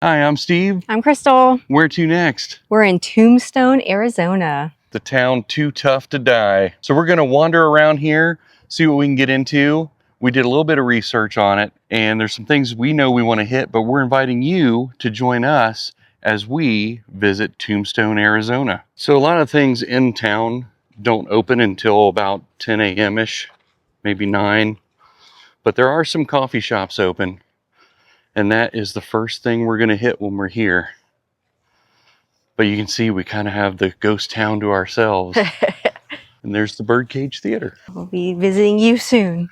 Hi, I'm Steve. I'm Crystal. Where to next? We're in Tombstone, Arizona. The town too tough to die. So we're going to wander around here, see what we can get into. We did a little bit of research on it, and there's some things we know we want to hit, but we're inviting you to join us as we visit Tombstone, Arizona. So a lot of things in town don't open until about 10 a.m.-ish, maybe 9. But there are some coffee shops open. And that is the first thing we're going to hit when we're here. But you can see we kind of have the ghost town to ourselves. And there's the Birdcage Theater. We'll be visiting you soon.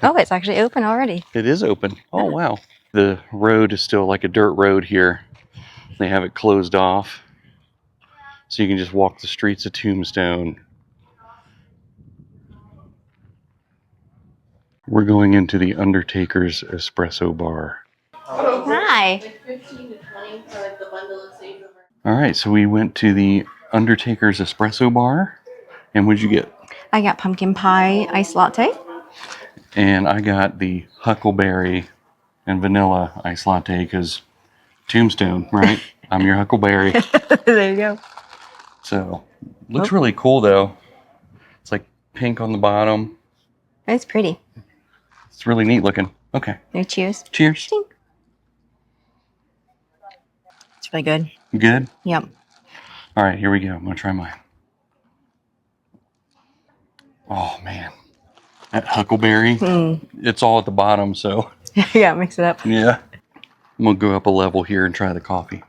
Oh, it's actually open already. It is open. Oh, wow. The road is still like a dirt road here. They have it closed off. So you can just walk the streets of Tombstone. We're going into the Undertaker's Espresso Bar. Hi. Like 15 to 20 for like the bundle of sage over. All right, so we went to the Undertaker's Espresso Bar. And what'd you get? I got pumpkin pie iced latte. And I got the Huckleberry and vanilla iced latte because Tombstone, right? I'm your Huckleberry. There you go. So, looks really cool though. It's like pink on the bottom. It's pretty. It's really neat looking. Okay. No, cheers. Cheers. Ching. It's really good. Good? Yep. All right, here we go. I'm going to try mine. Oh, man. That Huckleberry, it's all at the bottom, so. Yeah, mix it up. Yeah. I'm going to go up a level here and try the coffee.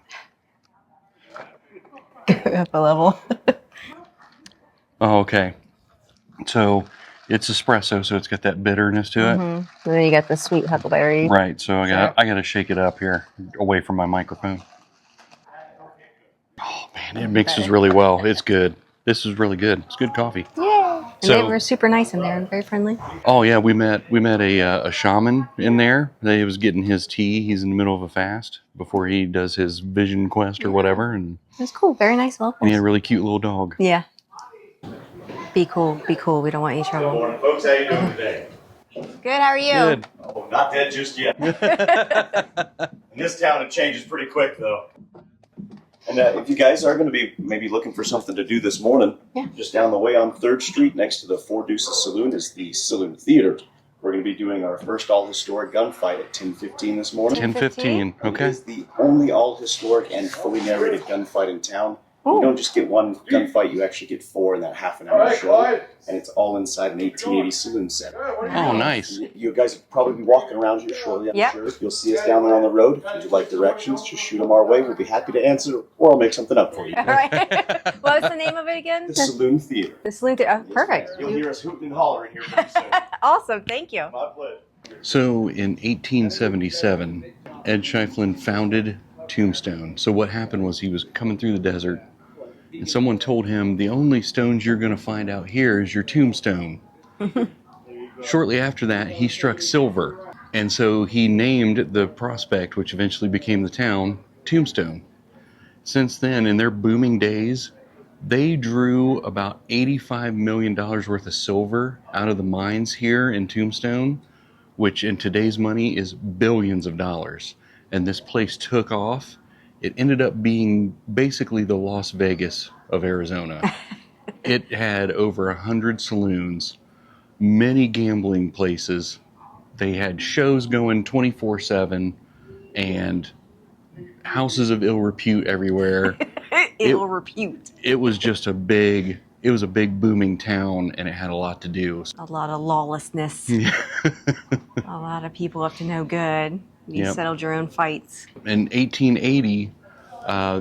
Up a level. Oh, okay. So, it's espresso, so it's got that bitterness to it. And then you got the sweet huckleberry. Right, so I got to shake it up here, away from my microphone. Oh, man, it mixes really well. It's good. This is really good. It's good coffee. Yeah. And So- they were super nice in there and very friendly. Oh yeah, we met a shaman in there. He was getting his tea. He's in the middle of a fast before he does his vision quest or whatever, and It was cool. Very nice locals. he had a really cute little dog. Yeah. Be cool. Be cool. We don't want any trouble. Good morning, folks. How you doing today? Good. How are you? Good. Oh, not dead just yet. In this town, it changes pretty quick, though. And if you guys are going to be maybe looking for something to do this morning, just down the way on 3rd Street next to the Four Deuces Saloon is the Saloon Theater. We're going to be doing our first all-historic gunfight at 10:15 this morning. 10:15. It Okay. is the only all-historic and fully narrated gunfight in town. You don't just get one gunfight, you actually get 4 in that half-an-hour show. And it's all inside an 1880 saloon set. Oh, nice. You guys will probably be walking around here shortly, I'm sure. You'll see us down there on the road. If you'd like directions, just shoot them our way. We'll be happy to answer, or I'll make something up for you. All right. What was the name of it again? The Saloon Theater. The Saloon Theater. Oh, perfect. You'll hear us hooting and hollering here pretty soon. Awesome. Thank you. My pleasure. So in 1877, Ed Shiflin founded Tombstone. So what happened was he was coming through the desert, and someone told him, the only stones you're going to find out here is your tombstone. Shortly after that, he struck silver. And so he named the prospect, which eventually became the town, Tombstone. Since then, in their booming days, they drew about $85 million worth of silver out of the mines here in Tombstone, which in today's money is billions of dollars. And this place took off. It ended up being basically the Las Vegas of Arizona. It had over 100 saloons, many gambling places. They had shows going 24/7 and houses of ill repute everywhere. Ill repute. It was just a big booming town, and it had a lot to do. A lot of lawlessness. A lot of people up to no good. You settled your own fights. In 1880,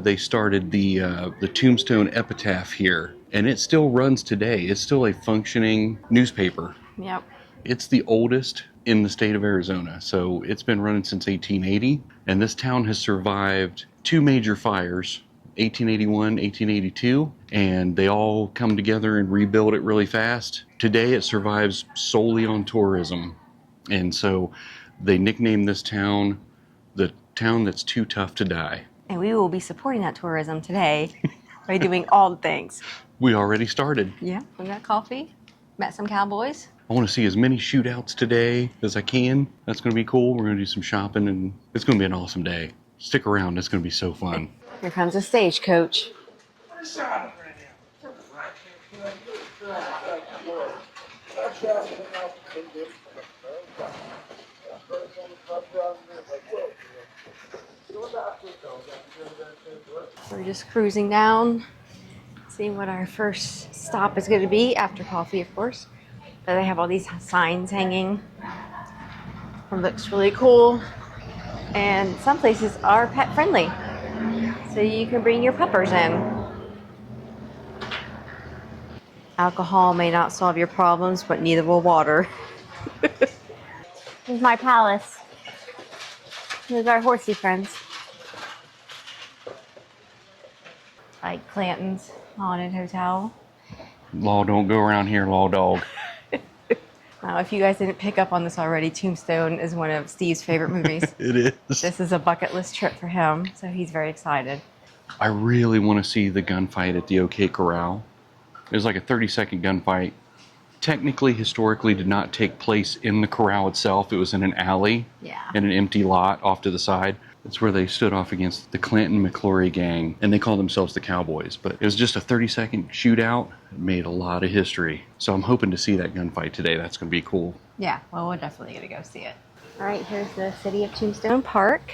they started the Tombstone Epitaph here, and it still runs today. It's still a functioning newspaper. Yep. It's the oldest in the state of Arizona, so it's been running since 1880, and this town has survived 2 major fires, 1881, 1882, and they all come together and rebuild it really fast. Today it survives solely on tourism, and so they nicknamed this town the town that's too tough to die. And we will be supporting that tourism today by doing all the things. We already started. Yeah, we got coffee, met some cowboys. I want to see as many shootouts today as I can. That's going to be cool. We're going to do some shopping, and it's going to be an awesome day. Stick around. It's going to be so fun. Here comes a stagecoach. We're just cruising down, seeing what our first stop is going to be after coffee, of course. But they have all these signs hanging. It looks really cool. And some places are pet friendly, so you can bring your puppers in. Alcohol may not solve your problems, but neither will water. This is my palace. These are our horsey friends. Like Clanton's Haunted Hotel. Law don't go around here, law dog. Now, if you guys didn't pick up on this already, Tombstone is one of Steve's favorite movies. It is. This is a bucket list trip for him, so he's very excited. I really want to see the gunfight at the OK Corral. It was like a 30-second gunfight. Technically, historically, did not take place in the corral itself. It was in an alley, in an empty lot off to the side. That's where they stood off against the Clanton-McClory gang, and they called themselves the Cowboys. But it was just a 30-second shootout. It made a lot of history. So I'm hoping to see that gunfight today. That's going to be cool. Yeah, well, we're definitely going to go see it. All right, here's the City of Tombstone Park.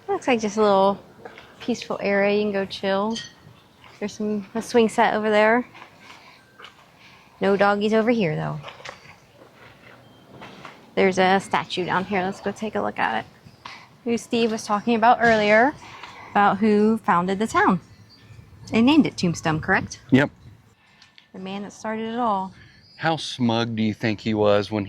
Looks like just a little peaceful area. You can go chill. There's a swing set over there. No doggies over here, though. There's a statue down here. Let's go take a look at it. Who Steve was talking about earlier, about who founded the town. They named it Tombstone, correct? Yep. The man that started it all. How smug do you think he was when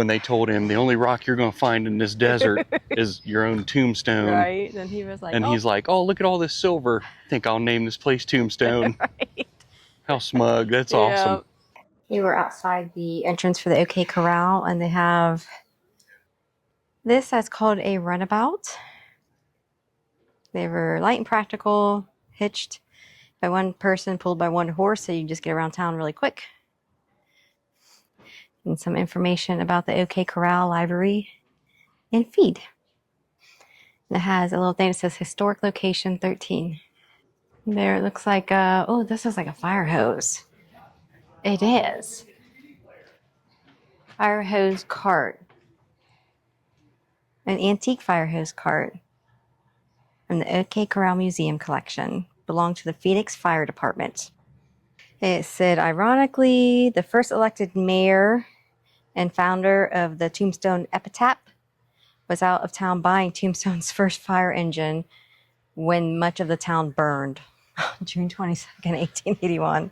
they told him the only rock you're going to find in this desert is your own tombstone? Right. Then he was like, and he's like, oh, look at all this silver. I think I'll name this place Tombstone. Right. How smug. That's awesome. We were outside the entrance for the OK Corral, and they have this that's called a runabout. They were light and practical, hitched by one person, pulled by one horse, so you can just get around town really quick. And some information about the OK Corral library and feed. And it has a little thing that says Historic Location 13. There it looks like, oh, this is like a fire hose. It is. Fire hose cart. An antique fire hose cart from the OK Corral Museum collection. Belonged to the Phoenix Fire Department. It said, ironically, the first elected mayor and founder of the Tombstone Epitaph was out of town buying Tombstone's first fire engine when much of the town burned. June 22nd, 1881.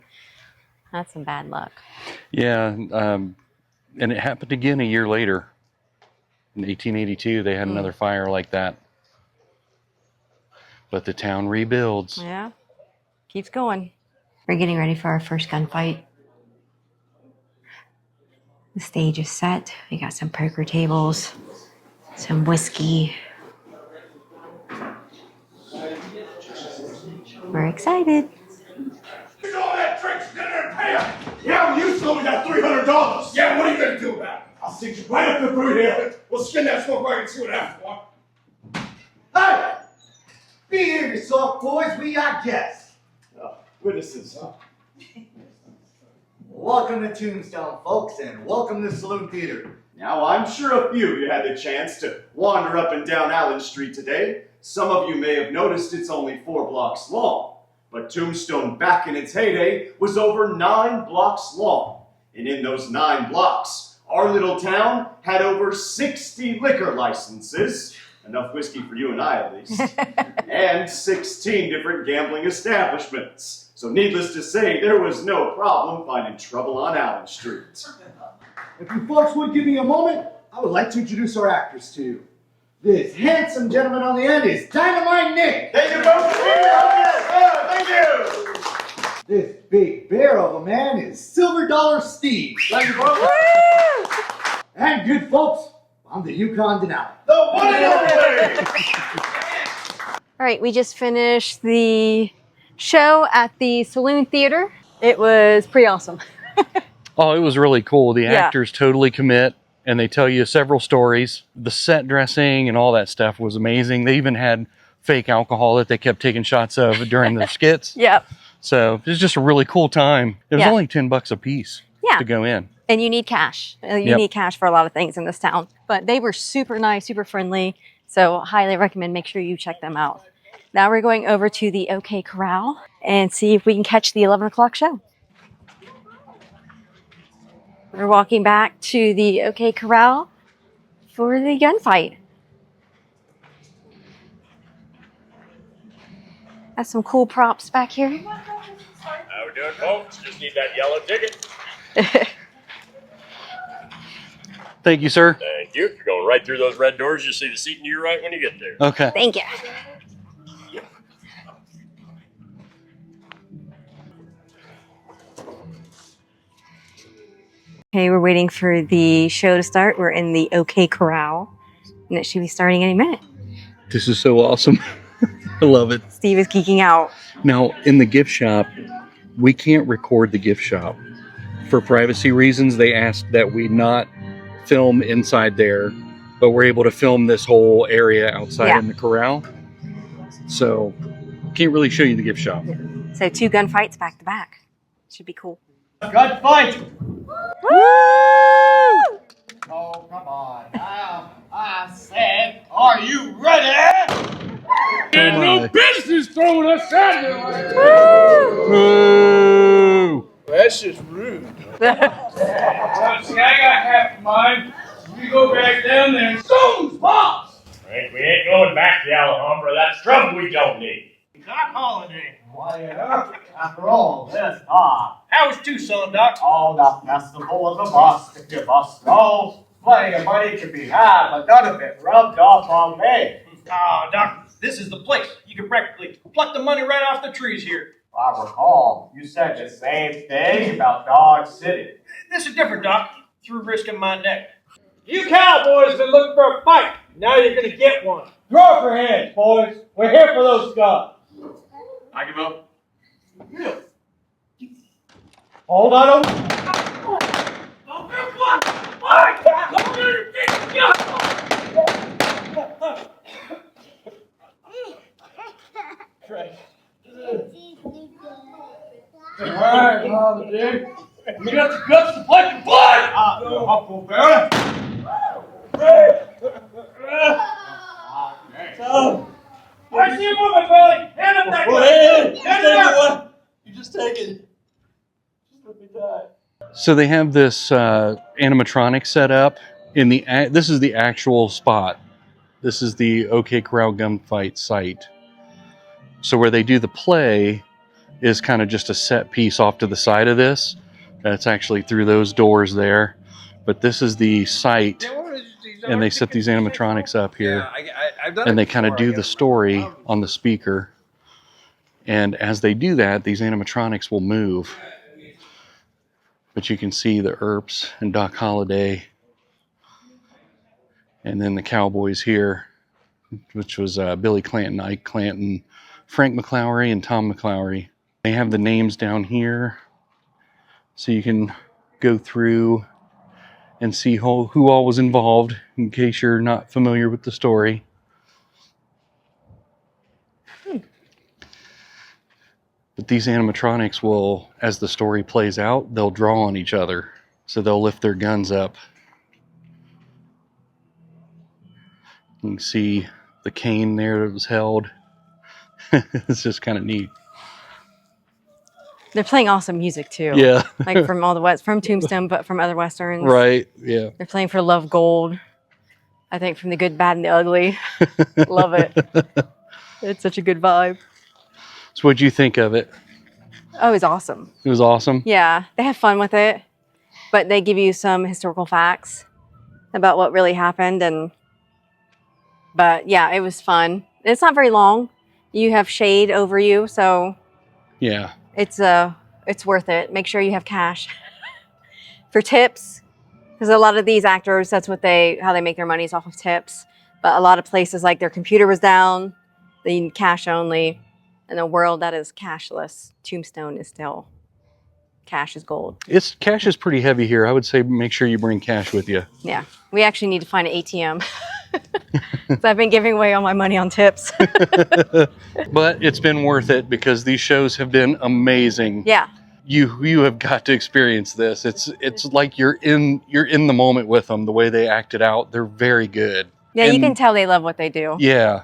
That's some bad luck. Yeah, and it happened again a year later. In 1882, they had another fire like that. But the town rebuilds. Yeah, keeps going. We're getting ready for our first gunfight. The stage is set. We got some poker tables, some whiskey. We're excited. All that drinks, get in there and pay up. Yeah, you told me that $300. Yeah, what are you gonna do about it? I'll send you right up the Boothill. We'll skin that smoke right and see what happens, boy. Hey! Behave yourself, boys. We got guests. Witnesses, huh? Welcome to Tombstone, folks, and welcome to Saloon Theater. Now, I'm sure a few of you had the chance to wander up and down Allen Street today. Some of you may have noticed it's only 4 blocks long. But Tombstone, back in its heyday, was over 9 blocks long. And in those 9 blocks, our little town had over 60 liquor licenses, enough whiskey for you and I at least, and 16 different gambling establishments. So needless to say, there was no problem finding trouble on Allen Street. If you folks would give me a moment, I would like to introduce our actors to you. This handsome gentleman on the end is Dynamite Nick. Thank you both for being here. Thank you. This big bear of a man is Silver Dollar Steve. Thank you both. And good folks, I'm the Yukon Denali. The one and only. All right, we just finished the show at the Saloon Theater. It was pretty awesome. Oh, it was really cool. The Yeah. actors totally commit. and they tell you several stories. The set dressing and all that stuff was amazing. They even had fake alcohol that they kept taking shots of during their skits. Yep. So it was just a really cool time. It was only $10 a piece to go in. And you need cash. You need cash for a lot of things in this town. But they were super nice, super friendly. So highly recommend, make sure you check them out. Now we're going over to the OK Corral and see if we can catch the 11 o'clock show. We're walking back to the OK Corral for the gunfight. Got some cool props back here. How we doing, folks? Just need that yellow ticket. Thank you, sir. Thank you. If you're going right through those red doors, you'll see the seat to your right when you get there. Okay. Thank you. Okay, we're waiting for the show to start. We're in the OK Corral, and it should be starting any minute. This is so awesome. I love it. Steve is geeking out. Now, in the gift shop, we can't record the gift shop. For privacy reasons, they asked that we not film inside there, but we're able to film this whole area outside in the corral. So, can't really show you the gift shop. So 2 gunfights back to back. Should be cool. Gunfight! Woo! Oh, come on. I said, are you ready? Had no business throwing us out there. Woo! That's just rude. See, I got half of mine. We go back down there and Saloons, boss! Frank, we ain't going back to Alhambra. That's trouble we don't need. Doc Holliday. Why, after all this, How was Tucson, Doc? all the festival of the bus to give us no. Plenty of money to be had, but none of it rubbed off on me. Ah, Doc, this is the place. You can practically pluck the money right off the trees here. I recall you said the same thing about Dodge City. This is different, Doc. Through risking my neck. You cowboys been looking for a fight. Now you're gonna get one. Throw up your hands, boys. We're here for those guns. I give up. Hold on. Alright, Mama, dude. We got the guts to fight the blood! Uncle Barry. I see you moving, Billy! Hand him that gun! Hand him that! You just take it. Just let me die. So they have this animatronic set up in the. This is the actual spot. This is the OK Corral Gunfight site. So where they do the play is kind of just a set piece off to the side of this. That's actually through those doors there. But this is the site, and they set these animatronics up here, and they kind of do the story on the speaker. And as they do that, these animatronics will move. But you can see the Earps and Doc Holliday, and then the Cowboys here, which was Billy Clanton, Ike Clanton, Frank McClowry, and Tom McClowry. They have the names down here, so you can go through and see who all was involved, in case you're not familiar with the story. But these animatronics will, as the story plays out, they'll draw on each other. So they'll lift their guns up. You can see the cane there that was held. It's just kind of neat. They're playing awesome music too. Yeah. Like from all the West, from Tombstone, but from other Westerns. Right, yeah. They're playing for Love Gold. I think from The Good, Bad, and the Ugly. Love it. It's such a good vibe. So what'd you think of it? Oh, it was awesome. It was awesome? Yeah, they have fun with it, but they give you some historical facts about what really happened. But yeah, it was fun. It's not very long. You have shade over you, so Yeah. it's worth it. Make sure you have cash for tips, because a lot of these actors, that's how they make their money is off of tips. But a lot of places, like their computer was down, they need cash only. In a world that is cashless, Tombstone is still cash is gold. Cash is pretty heavy here. I would say make sure you bring cash with you. Yeah. We actually need to find an ATM. So I've been giving away all my money on tips. But it's been worth it because these shows have been amazing. Yeah. You have got to experience this. It's like you're in the moment with them. The way they act it out, they're very good. Yeah, and you can tell they love what they do. Yeah,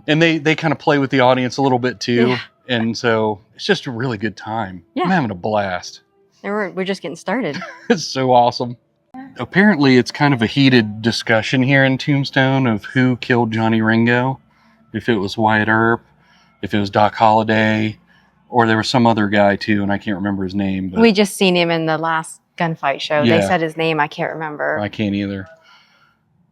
and they kind of play with the audience a little bit too, Yeah. and so it's just a really good time. Yeah. I'm having a blast. We're just getting started. It's so awesome. Apparently, it's kind of a heated discussion here in Tombstone of who killed Johnny Ringo. If it was Wyatt Earp, if it was Doc Holliday, or there was some other guy too, and I can't remember his name. But We just seen him in the last gunfight show. Yeah. They said his name. I can't remember. I can't either.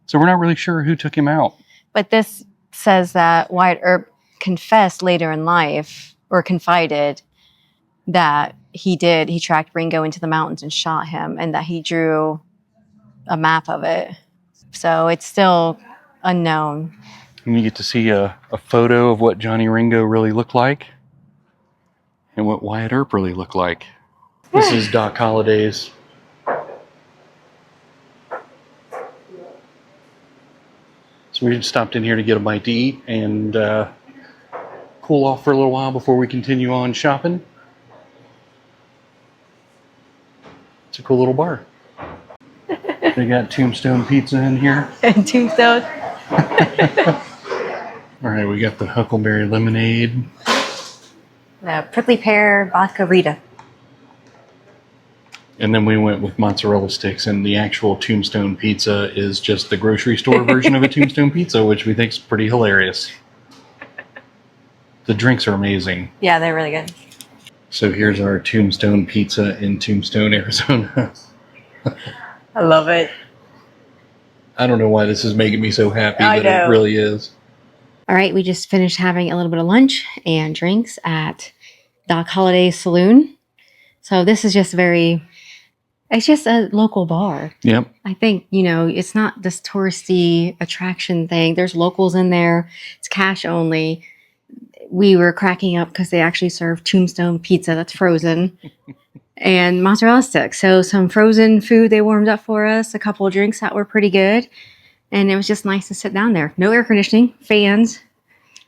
So we're not really sure who took him out. But this says that Wyatt Earp confessed later in life, or confided, that he tracked Ringo into the mountains and shot him, and that he drew a map of it. So it's still unknown. And you get to see a photo of what Johnny Ringo really looked like and what Wyatt Earp really looked like. This is Doc Holliday's. So we just stopped in here to get a bite to eat and cool off for a little while before we continue on shopping. It's a cool little bar. They got Tombstone pizza in here. And Tombstone. All right, we got the Huckleberry lemonade. The prickly pear vodka Rita. And then we went with mozzarella sticks, and the actual Tombstone pizza is just the grocery store version of a Tombstone pizza, which we think is pretty hilarious. The drinks are amazing. Yeah, they're really good. So here's our Tombstone pizza in Tombstone, Arizona. I love it. I don't know why this is making me so happy, I but know. it really is. All right, we just finished having a little bit of lunch and drinks at Doc Holliday's Saloon. So this is just it's just a local bar. Yep. I think, it's not this touristy attraction thing. There's locals in there. It's cash only. We were cracking up because they actually serve Tombstone pizza that's frozen and mozzarella sticks. So some frozen food they warmed up for us, a couple of drinks that were pretty good. And it was just nice to sit down there. No air conditioning, fans.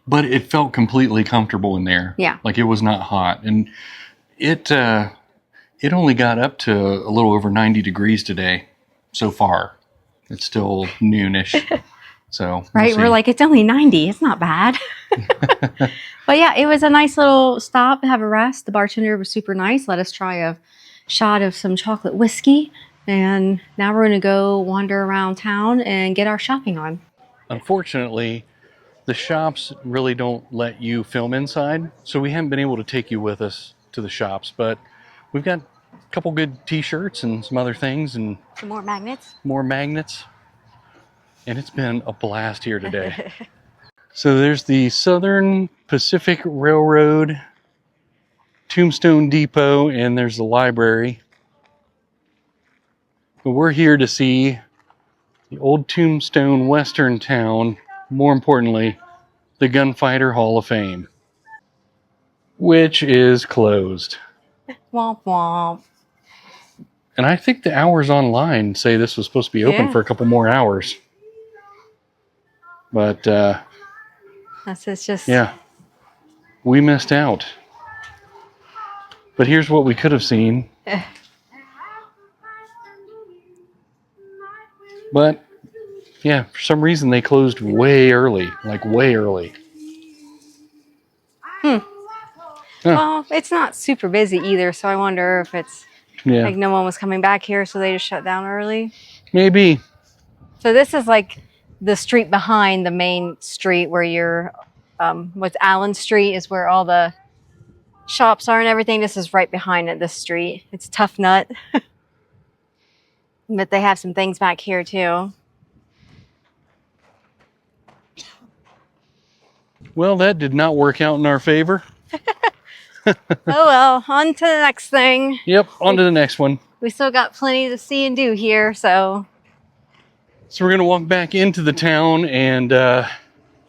But it felt completely comfortable in there. Yeah. Like it was not hot. And it only got up to a little over 90 degrees today so far. It's still noonish. So Right? We're like, it's only 90. It's not bad. But yeah, it was a nice little stop to have a rest. The bartender was super nice. Let us try a shot of some chocolate whiskey. And now we're going to go wander around town and get our shopping on. Unfortunately, the shops really don't let you film inside, so we haven't been able to take you with us to the shops, but we've got a couple good t-shirts and some other things and Some more magnets. more magnets, and it's been a blast here today. So there's the Southern Pacific Railroad Tombstone Depot, and there's the library. But we're here to see the old Tombstone Western town, more importantly, the Gunfighter Hall of Fame, which is closed. Womp womp. And I think the hours online say this was supposed to be open Yeah. for a couple more hours. But It's just... yeah, we missed out. But here's what we could have seen. But yeah, for some reason they closed way early, like way early. Well, it's not super busy either, so I wonder if it's Yeah, like no one was coming back here, so they just shut down early. maybe. So this is like the street behind the main street where you're, what's Allen Street is where all the shops are and everything. This is right behind it, this street. It's Tough Nut. But they have some things back here too. Well, that did not work out in our favor. Oh well, on to the next thing. Yep, on to the next one. We still got plenty to see and do here, so. So we're going to walk back into the town and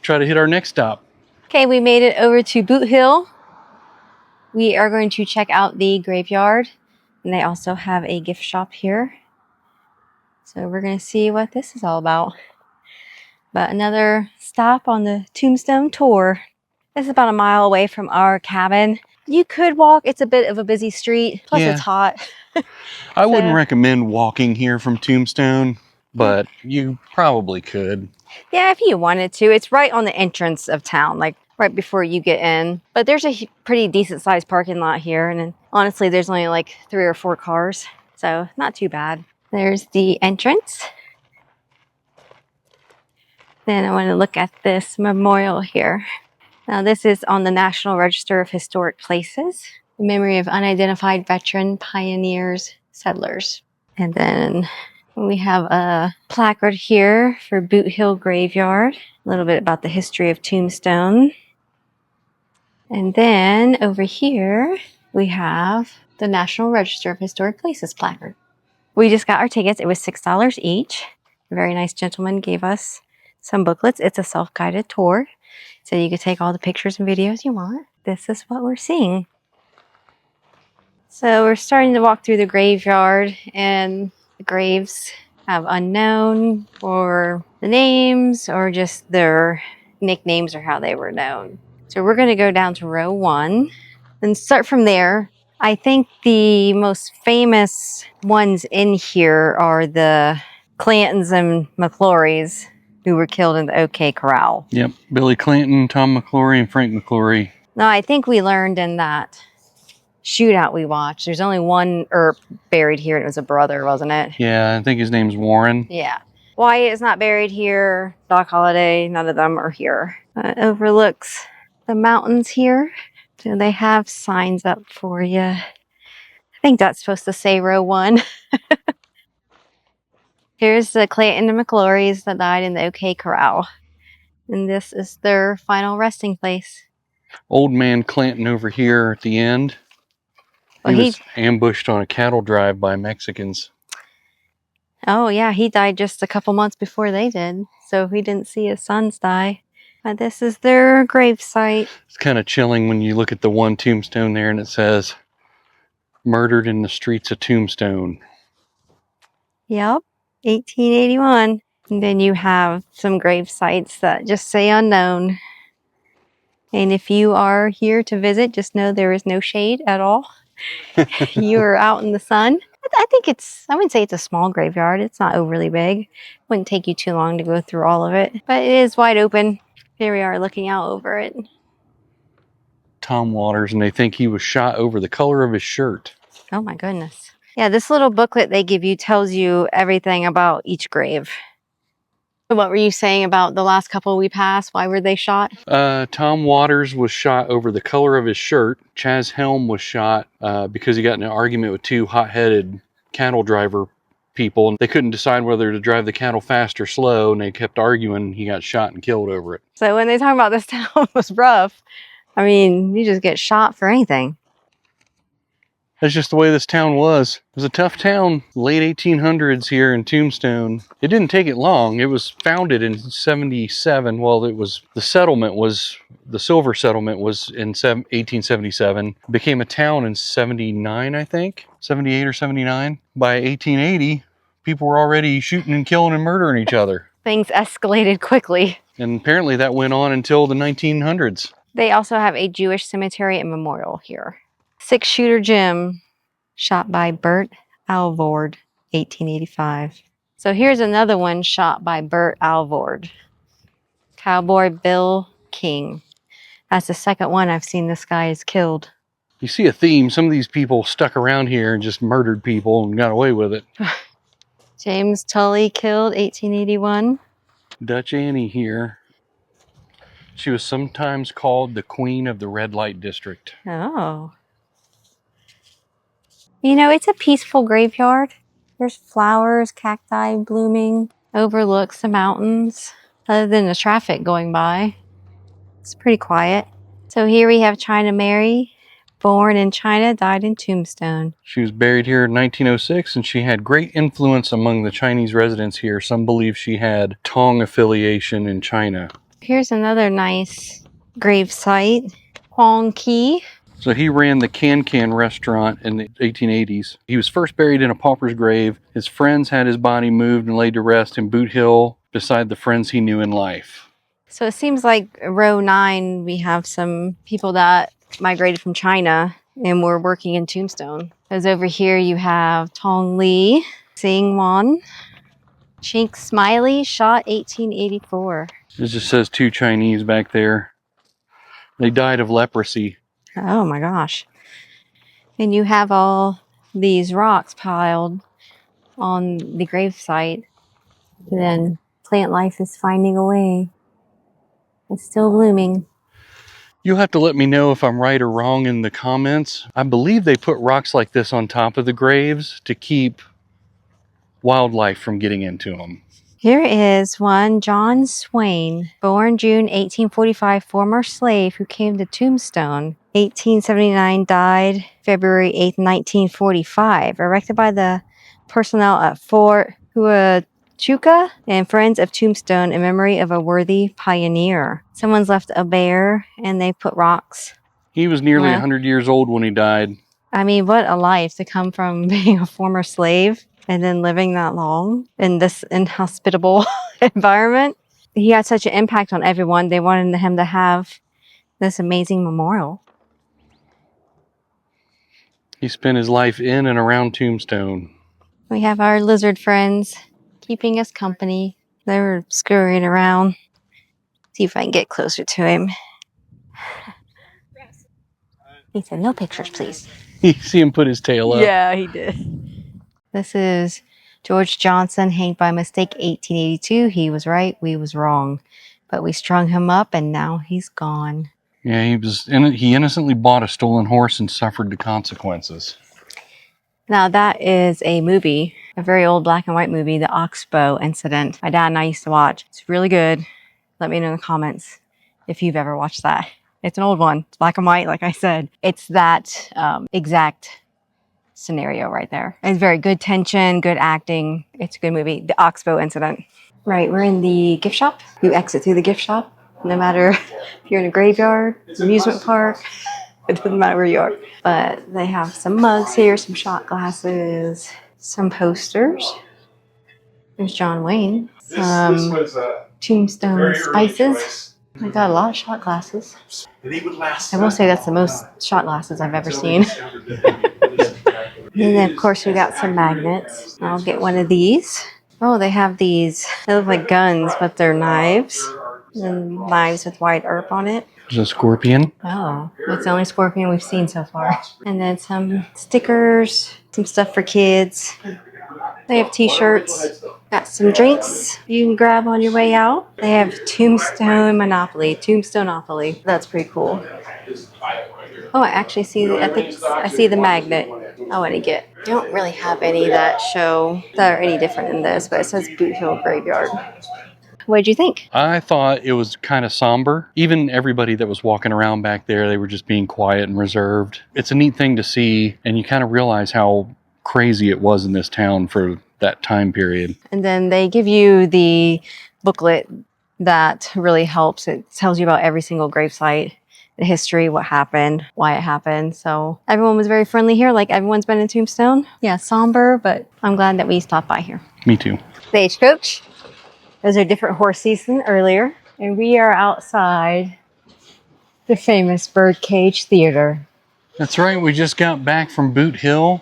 try to hit our next stop. Okay, we made it over to Boothill. We are going to check out the graveyard And they also have a gift shop here. So we're going to see what this is all about. But another stop on the Tombstone tour. This is about a mile away from our cabin. You could walk. It's a bit of a busy street. Plus Yeah. it's hot. I wouldn't recommend walking here from Tombstone, but you probably could. Yeah, if you wanted to. It's right on the entrance of town, like right before you get in. But there's a pretty decent sized parking lot here. And then, honestly, there's only like 3 or 4 cars. So not too bad. There's the entrance. Then I want to look at this memorial here. Now this is on the National Register of Historic Places. In memory of unidentified veteran pioneers, settlers. And then we have a placard here for Boothill Graveyard. A little bit about the history of Tombstone. And then over here, we have the National Register of Historic Places placard. We just got our tickets. It was $6 each. A very nice gentleman gave us some booklets. It's a self-guided tour, so you can take all the pictures and videos you want. This is what we're seeing. So we're starting to walk through the graveyard, and the graves have unknown, or the names, or just their nicknames or how they were known. So we're going to go down to row 1 and start from there. I think the most famous ones in here are the Clantons and McClorys, who were killed in the OK Corral. Yep, Billy Clanton, Tom McClory, and Frank McClory. No, I think we learned in that shootout we watched, there's only one Earp buried here, and it was a brother, wasn't it? Yeah, I think his name's Warren. Yeah. Wyatt is not buried here. Doc Holliday, none of them are here. It overlooks the mountains here. So they have signs up for you. I think that's supposed to say row 1. Here's the Clanton and McClorys that died in the OK Corral. And this is their final resting place. Old man Clanton over here at the end. Well, he was ambushed on a cattle drive by Mexicans. Oh, yeah, he died just a couple months before they did. So he didn't see his sons die. But this is their grave site. It's kind of chilling when you look at the one tombstone there and it says, "Murdered in the streets of Tombstone." Yep, 1881. And then you have some grave sites that just say unknown. And if you are here to visit, just know there is no shade at all. You are out in the sun. I think I wouldn't say it's a small graveyard. It's not overly big. Wouldn't take you too long to go through all of it. But it is wide open. Here we are looking out over it. Tom Waters, and they think he was shot over the color of his shirt. Oh my goodness. Yeah, this little booklet they give you tells you everything about each grave. What were you saying about the last couple we passed? Why were they shot? Tom Waters was shot over the color of his shirt. Chaz Helm was shot because he got in an argument with 2 hot-headed cattle driver people. And they couldn't decide whether to drive the cattle fast or slow, and they kept arguing. He got shot and killed over it. So when they talk about this town was rough, I mean, you just get shot for anything. That's just the way this town was. It was a tough town. Late 1800s here in Tombstone. It didn't take it long. It was founded in 77. Well, the silver settlement was in 1877. It became a town in 79, I think. 78 or 79. By 1880, people were already shooting and killing and murdering each other. Things escalated quickly. And apparently that went on until the 1900s. They also have a Jewish cemetery and memorial here. 6-shooter Jim, shot by Bert Alvord, 1885. So here's another one shot by Bert Alvord. Cowboy Bill King. That's the second one I've seen this guy is killed. You see a theme. Some of these people stuck around here and just murdered people and got away with it. James Tully killed, 1881. Dutch Annie here. She was sometimes called the Queen of the Red Light District. Oh. You know, it's a peaceful graveyard. There's flowers, cacti blooming, overlooks the mountains, other than the traffic going by. It's pretty quiet. So here we have China Mary, born in China, died in Tombstone. She was buried here in 1906, and she had great influence among the Chinese residents here. Some believe she had Tong affiliation in China. Here's another nice grave site, Huang Qi. So he ran the Can restaurant in the 1880s. He was first buried in a pauper's grave. His friends had his body moved and laid to rest in Boothill beside the friends he knew in life. So it seems like row 9, we have some people that migrated from China and were working in Tombstone. Because over here you have Tong Li, Sing Wan, Chink Smiley, shot 1884. It just says 2 Chinese back there. They died of leprosy. Oh my gosh. And you have all these rocks piled on the gravesite. And then plant life is finding a way. It's still blooming. You'll have to let me know if I'm right or wrong in the comments. I believe they put rocks like this on top of the graves to keep wildlife from getting into them. Here is one John Swain, born June 1845, former slave who came to Tombstone. 1879, died February 8th, 1945. Erected by the personnel at Fort Huachuca and Friends of Tombstone in memory of a worthy pioneer. Someone's left a bear and they put rocks. He was nearly Well, 100 years old when he died. I mean, what a life to come from being a former slave and then living that long in this inhospitable environment. He had such an impact on everyone. They wanted him to have this amazing memorial. He spent his life in and around Tombstone. We have our lizard friends keeping us company. They're scurrying around. See if I can get closer to him. He said, no pictures, please. You see him put his tail up. Yeah, he did. This is George Johnson, hanged by mistake, 1882. He was right, we was wrong. But we strung him up and now he's gone. Yeah, he innocently bought a stolen horse and suffered the consequences. Now that is a movie, a very old black and white movie, The Oxbow Incident. My dad and I used to watch. It's really good. Let me know in the comments if you've ever watched that. It's an old one. It's black and white, like I said. It's that exact scenario right there. It's very good tension, good acting. It's a good movie. The Oxbow Incident. Right, we're in the gift shop. You exit through the gift shop, no matter if you're in a graveyard, amusement park. It doesn't matter where you are. But they have some mugs here, some shot glasses, some posters. There's John Wayne. Some Tombstone spices. I got a lot of shot glasses. I will say that's the most shot glasses I've ever seen. And then, of course, we got some magnets. I'll get one of these. Oh, they have these. They look like guns, but they're knives. And knives with white earth on it. There's a scorpion. Oh, that's the only scorpion we've seen so far. And then some stickers, some stuff for kids. They have t-shirts. Got some drinks you can grab on your way out. They have Tombstone Monopoly, Tombstoneopoly. That's pretty cool. Oh, I actually see, I see the magnet I want to get. I don't really have any that are any different than this, but it says Boothill Graveyard. What did you think? I thought it was kind of somber. Even everybody that was walking around back there, they were just being quiet and reserved. It's a neat thing to see, and you kind of realize how crazy it was in this town for that time period. And then they give you the booklet that really helps. It tells you about every single gravesite, the history, what happened, why it happened. So everyone was very friendly here, like everyone's been in Tombstone. Yeah, somber, but I'm glad that we stopped by here. Me too. Stagecoach. Those are different horses than earlier. And we are outside the famous Birdcage Theater. That's right, we just got back from Boothill,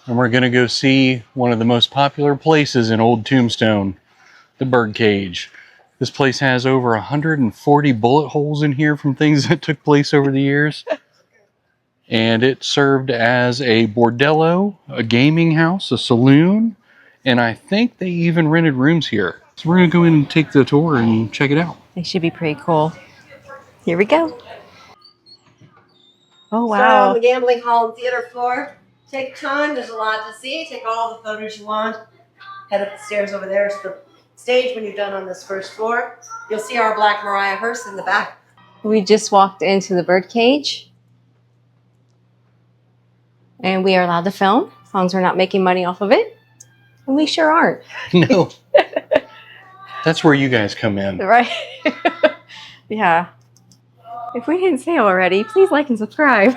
and we're going to go see one of the most popular places in Old Tombstone, the Birdcage. This place has over 140 bullet holes in here from things that took place over the years. And it served as a bordello, a gaming house, a saloon, and I think they even rented rooms here. So we're going to go in and take the tour and check it out. They should be pretty cool. Here we go. Oh, wow. So, the gambling hall and theater floor. Take time. There's a lot to see. Take all the photos you want. Head up the stairs over there. It's the stage when you're done on this first floor. You'll see our black Mariah hearse in the back. We just walked into the Birdcage. And we are allowed to film, as long as we're not making money off of it. And we sure aren't. No. That's where you guys come in. Right? Yeah. If we didn't say already, please like and subscribe.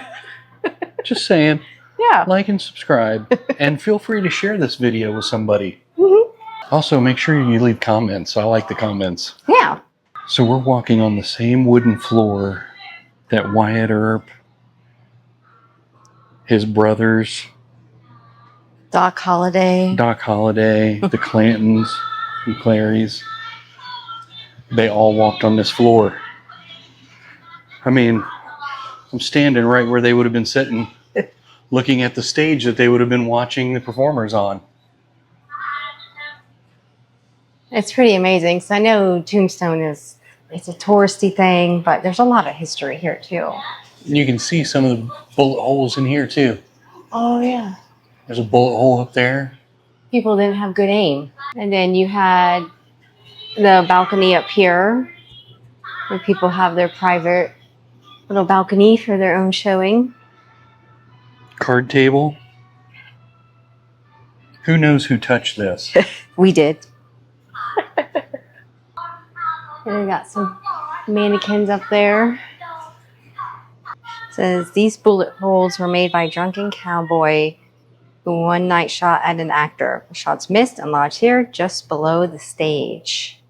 Just saying. Yeah. Like and subscribe. And feel free to share this video with somebody. Mm-hmm. Also, make sure you leave comments. I like the comments. Yeah. So we're walking on the same wooden floor that Wyatt Earp, his brothers, Doc Holliday, the Clantons, and Clarys, they all walked on this floor. I mean, I'm standing right where they would have been sitting, looking at the stage that they would have been watching the performers on. It's pretty amazing. So I know Tombstone it's a touristy thing, but there's a lot of history here too. You can see some of the bullet holes in here too. Oh yeah. There's a bullet hole up there. People didn't have good aim. And then you had the balcony up here where people have their private little balcony for their own showing. Card table. Who knows who touched this? We did. And we got some mannequins up there. It says these bullet holes were made by a drunken cowboy who one night shot at an actor. The shots missed and lodged here just below the stage.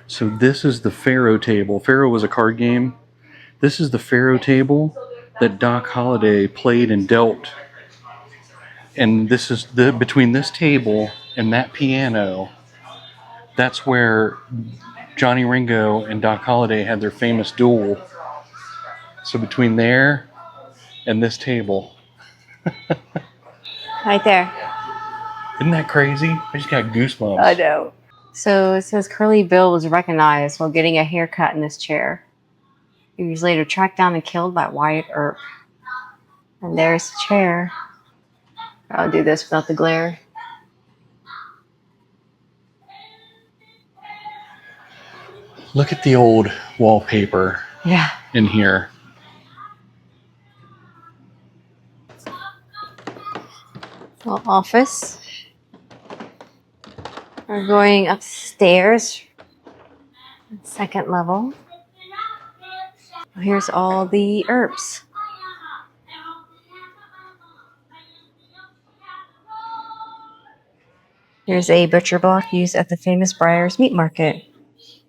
So this is the Pharaoh table. Pharaoh was a card game. This is the Pharaoh table that Doc Holliday played and dealt. And this is between this table and that piano. That's where Johnny Ringo and Doc Holliday had their famous duel. So between there and this table. Right there. Isn't that crazy? I just got goosebumps. I know. So it says Curly Bill was recognized while getting a haircut in this chair. He was later tracked down and killed by Wyatt Earp. And there's the chair. I'll do this without the glare. Look at the old wallpaper in here. Little office. We're going upstairs. Second level. Here's all the herbs. Here's a butcher block used at the famous Briar's Meat Market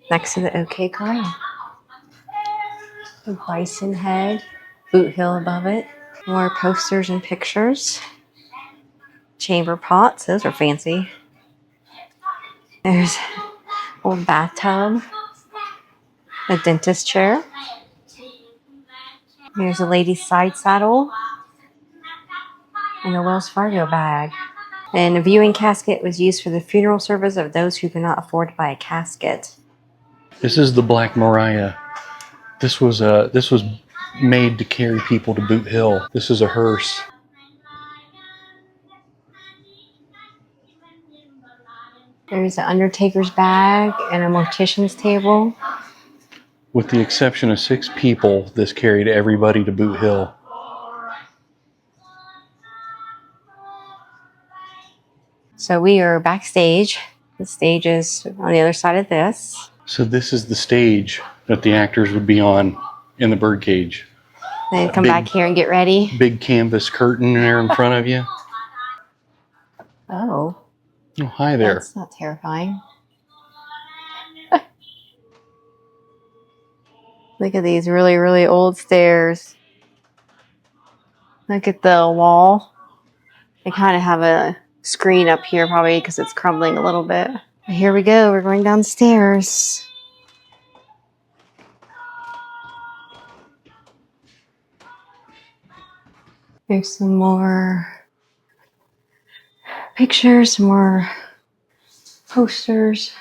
next to the OK Corral. A bison head, Boothill above it. More posters and pictures. Chamber pots, those are fancy. There's old bathtub, a dentist chair. Here's a lady's side saddle and a Wells Fargo bag. And a viewing casket was used for the funeral service of those who could not afford to buy a casket. This is the Black Mariah. This was made to carry people to Boothill. This is a hearse. There's an undertaker's bag and a mortician's table. With the exception of 6 people, this carried everybody to Boothill. So we are backstage. The stage is on the other side of this. So this is the stage that the actors would be on in the birdcage. Then come back here and get ready. Big canvas curtain there in front of you. Oh. Oh, hi there. That's not terrifying. Look at these really, really old stairs. Look at the wall. They kind of have a screen up here probably because it's crumbling a little bit. Here we go. We're going downstairs. There's some more pictures, some more posters.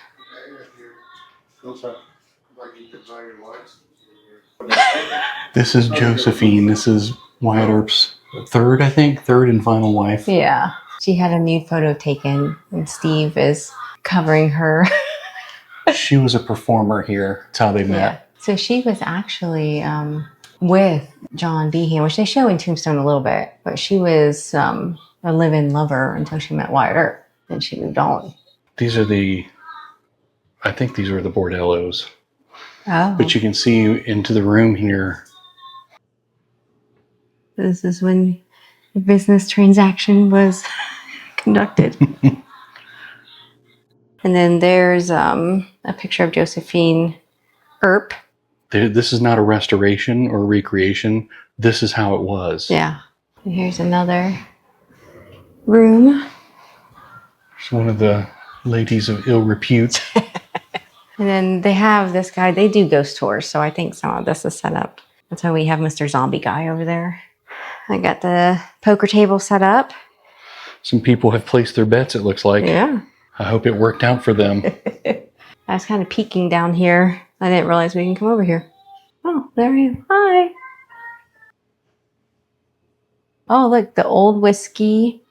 This is Josephine. This is Wyatt Earp's third and final wife. Yeah. She had a nude photo taken, and Steve is covering her. She was a performer here. That's how they met. Yeah. So she was actually with John Behan, which they show in Tombstone a little bit, but she was a live-in lover until she met Wyatt Earp. Then she moved on. These are the, I think these were the bordellos. Oh. But you can see into the room here. This is when the business transaction was conducted. And then there's a picture of Josephine Earp. This is not a restoration or recreation. This is how it was. Yeah. And here's another room. It's one of the ladies of ill repute. And then they have this guy. They do ghost tours, so I think some of this is set up. That's why we have Mr. Zombie Guy over there. I got the poker table set up. Some people have placed their bets, it looks like. Yeah. I hope it worked out for them. I was kind of peeking down here. I didn't realize we can come over here. Oh, there he is. Hi. Oh, look, the old whiskey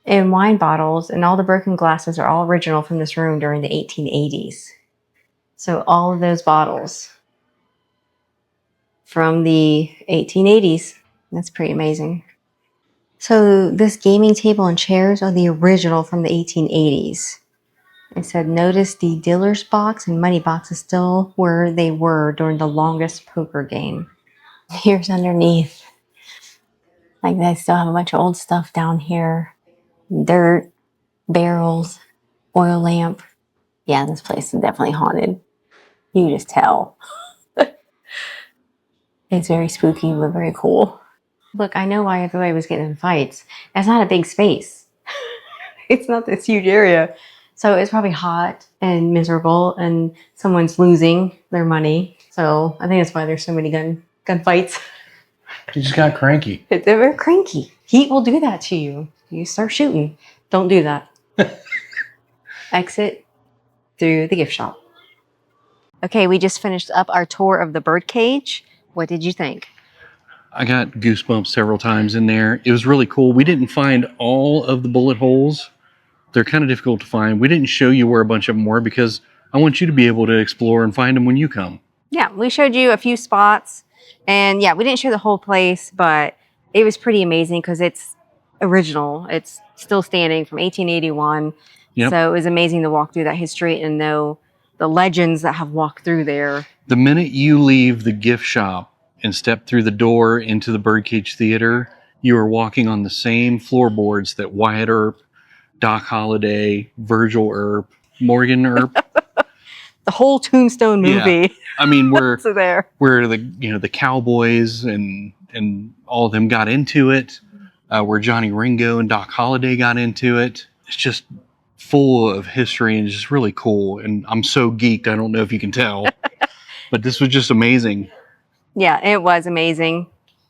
and wine bottles and all the broken glasses are all original from this room during the 1880s. So all of those bottles from the 1880s. That's pretty amazing. So this gaming table and chairs are the original from the 1880s. It said, notice the dealer's box and money box is still where they were during the longest poker game. Here's underneath. Like they still have a bunch of old stuff down here. Dirt, barrels, oil lamp. Yeah, this place is definitely haunted. You can just tell. It's very spooky, but very cool. Look, I know why everybody was getting in fights. It's not a big space. It's not this huge area. So it's probably hot and miserable and someone's losing their money. So I think that's why there's so many gunfights. You just got cranky. They're very cranky. Heat will do that to you. You start shooting. Don't do that. Exit through the gift shop. Okay, we just finished up our tour of the birdcage. What did you think? I got goosebumps several times in there. It was really cool. We didn't find all of the bullet holes. They're kind of difficult to find. We didn't show you where a bunch of them were because I want you to be able to explore and find them when you come. Yeah, we showed you a few spots. And yeah, we didn't show the whole place, but it was pretty amazing because it's original. It's still standing from 1881. Yep. So it was amazing to walk through that history and know the legends that have walked through there. The minute you leave the gift shop and step through the door into the Birdcage Theater, you are walking on the same floorboards that Wyatt Earp, Doc Holliday, Virgil Earp, Morgan Earp. The whole Tombstone movie. Yeah. I mean, where the Cowboys and all of them got into it, where Johnny Ringo and Doc Holliday got into it. It's just full of history and just really cool. And I'm so geeked, I don't know if you can tell, but this was just amazing. Yeah, it was amazing.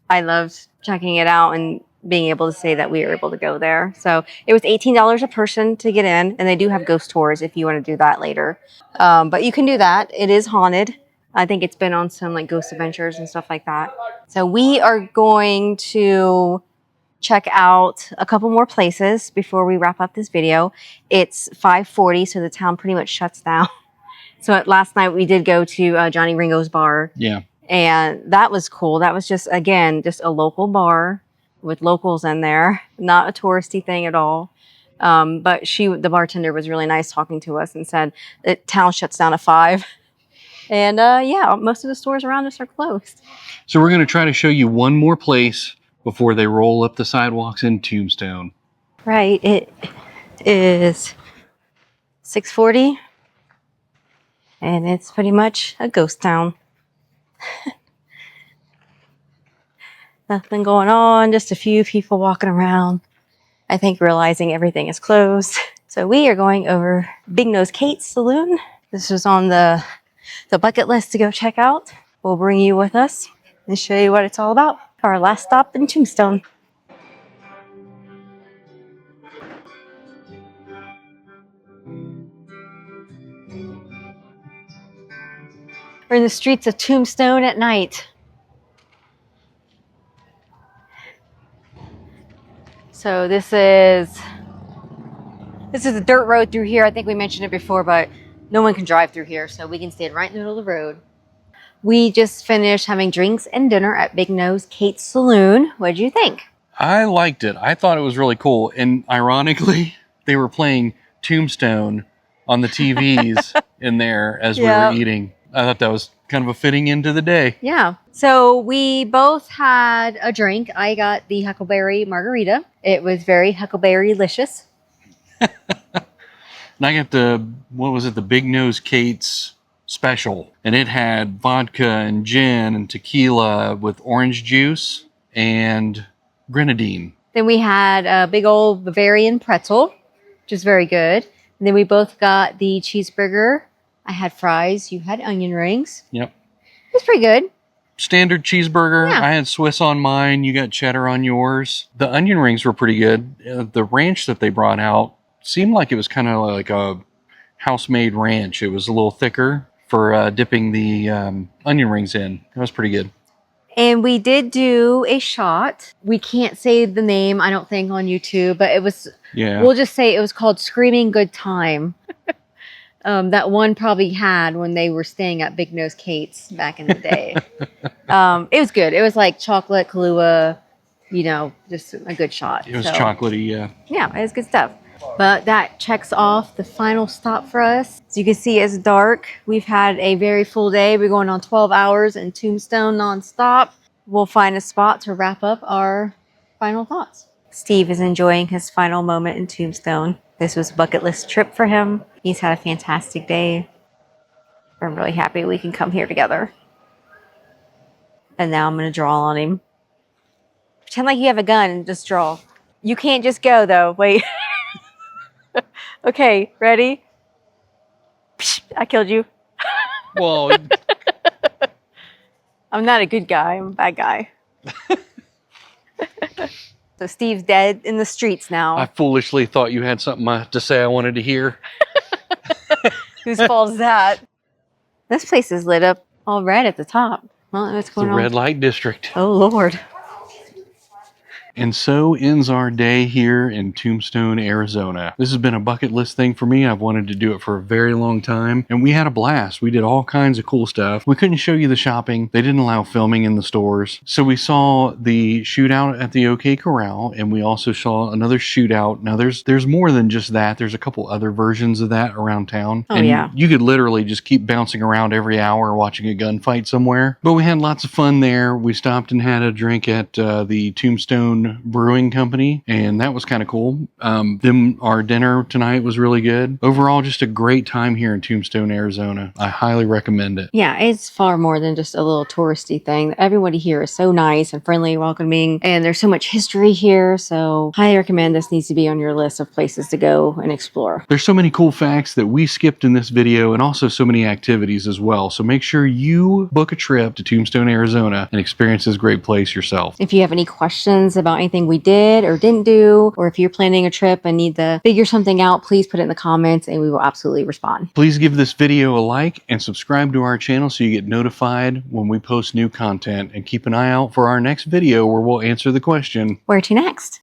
I loved checking it out and being able to say that we were able to go there. So it was $18 a person to get in, and they do have ghost tours if you want to do that later. But you can do that. It is haunted. I think it's been on some like Ghost Adventures and stuff like that. So we are going to check out a couple more places before we wrap up this video. It's 5:40, so the town pretty much shuts down. So last night we did go to Johnny Ringo's bar. Yeah. And that was cool. That was just, again, just a local bar with locals in there. Not a touristy thing at all. But the bartender was really nice talking to us and said the town shuts down at 5. And yeah, most of the stores around us are closed. So we're going to try to show you one more place before they roll up the sidewalks in Tombstone. Right. It is 6:40. And it's pretty much a ghost town. Nothing going on, just a few people walking around. I think realizing everything is closed. So we are going over Big Nose Kate's Saloon. This was on the bucket list to go check out. We'll bring you with us and show you what it's all about. Our last stop in Tombstone. We're in the streets of Tombstone at night. So this is a dirt road through here. I think we mentioned it before, but no one can drive through here, so we can stand right in the middle of the road. We just finished having drinks and dinner at Big Nose Kate's Saloon. What did you think? I liked it. I thought it was really cool. And ironically, they were playing Tombstone on the TVs in there as we were eating. I thought that was kind of a fitting end to the day. Yeah. So we both had a drink. I got the Huckleberry Margarita. It was very Huckleberry-licious. And I got the, what was it, the Big Nose Kate's special. And it had vodka and gin and tequila with orange juice and grenadine. Then we had a big old Bavarian pretzel, which is very good. And then we both got the cheeseburger. I had fries. You had onion rings. Yep. It was pretty good. Standard cheeseburger. Yeah. I had Swiss on mine. You got cheddar on yours. The onion rings were pretty good. The ranch that they brought out seemed like it was kind of like a house-made ranch. It was a little thicker for dipping the onion rings in. It was pretty good. And we did do a shot. We can't say the name, I don't think, on YouTube, but it was, Yeah. we'll just say it was called Screaming Good Time. That one probably had when they were staying at Big Nose Kate's back in the day. It was good. It was like chocolate, Kahlua, you know, just a good shot. It was chocolatey, yeah. Yeah, it was good stuff. But that checks off the final stop for us. As you can see, it's dark. We've had a very full day. We're going on 12 hours in Tombstone nonstop. We'll find a spot to wrap up our final thoughts. Steve is enjoying his final moment in Tombstone. This was a bucket list trip for him. He's had a fantastic day. I'm really happy we can come here together. And now I'm going to draw on him. Pretend like you have a gun and just draw. You can't just go, though. Wait. Okay, ready? Psh, I killed you. Well, I'm not a good guy. I'm a bad guy. So Steve's dead in the streets now. I foolishly thought you had something to say I wanted to hear. Whose fault is that? This place is lit up all red at the top. Well, what's The going on? red light district. Oh, Lord. And so ends our day here in Tombstone, Arizona. This has been a bucket list thing for me. I've wanted to do it for a very long time, and we had a blast. We did all kinds of cool stuff. We couldn't show you the shopping. They didn't allow filming in the stores. So we saw the shootout at the OK Corral, and we also saw another shootout. Now there's more than just that. There's a couple other versions of that around town. Oh, and yeah. You could literally just keep bouncing around every hour watching a gunfight somewhere. But we had lots of fun there. We stopped and had a drink at the Tombstone Brewing Company, and that was kind of cool. Then our dinner tonight was really good. Overall, just a great time here in Tombstone, Arizona. I highly recommend it. Yeah, it's far more than just a little touristy thing. Everybody here is so nice and friendly, welcoming, and there's so much history here. So highly recommend this needs to be on your list of places to go and explore. There's so many cool facts that we skipped in this video, and also so many activities as well. So make sure you book a trip to Tombstone, Arizona and experience this great place yourself. If you have any questions about anything we did or didn't do, or if you're planning a trip and need to figure something out, please put it in the comments and we will absolutely respond. Please give this video a like and subscribe to our channel so you get notified when we post new content, and keep an eye out for our next video where we'll answer the question, Where to next?